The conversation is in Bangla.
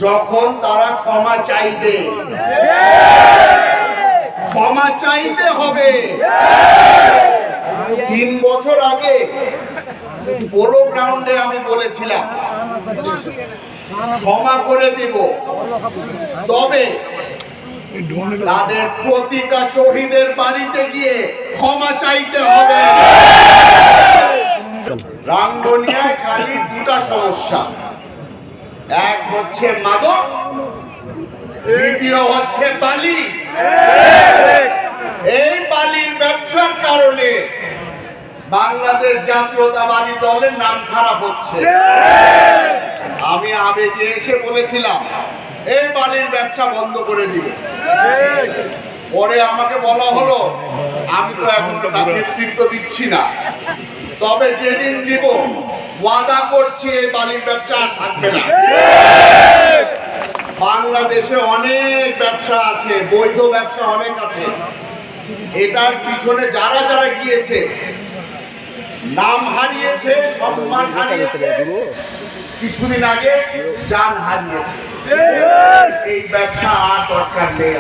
যখন তারা ক্ষমা চাইবে, ক্ষমা চাইতে হবে। 3 বছর আগে পোলো গ্রাউন্ডে আমি বলেছিলাম ক্ষমা করে দিব, তবে তাদের প্রতিটা শহীদের বাড়িতে গিয়ে ক্ষমা চাইতে হবে। রাঙ্গুনিয়ায় খালি 2টা সমস্যা, এক হচ্ছে মাদক, দ্বিতীয় হচ্ছে বালি। এই বালির ব্যবসার কারণে বাংলাদেশ জাতীয়তাবাদী দলের নাম খারাপ হচ্ছে। আমি আবেগে এসে বলেছিলাম এই বালির ব্যবসা বন্ধ করে দিবে, পরে আমাকে বলা হলো আমি তো এখন নেতৃত্ব দিচ্ছি না, তবে যেদিন দিব ওয়াদা করছি এই বালির ব্যবসা আর থাকবে না। বাংলাদেশে অনেক ব্যবসা আছে, বৈধ ব্যবসা অনেক আছে। এটার পিছনে যারা যারা গিয়েছে নাম হারিয়েছে, সম্মান হারিয়েছে, কিছুদিন আগে জান হারিয়েছে। এই ব্যবসা আর দরকার নেই।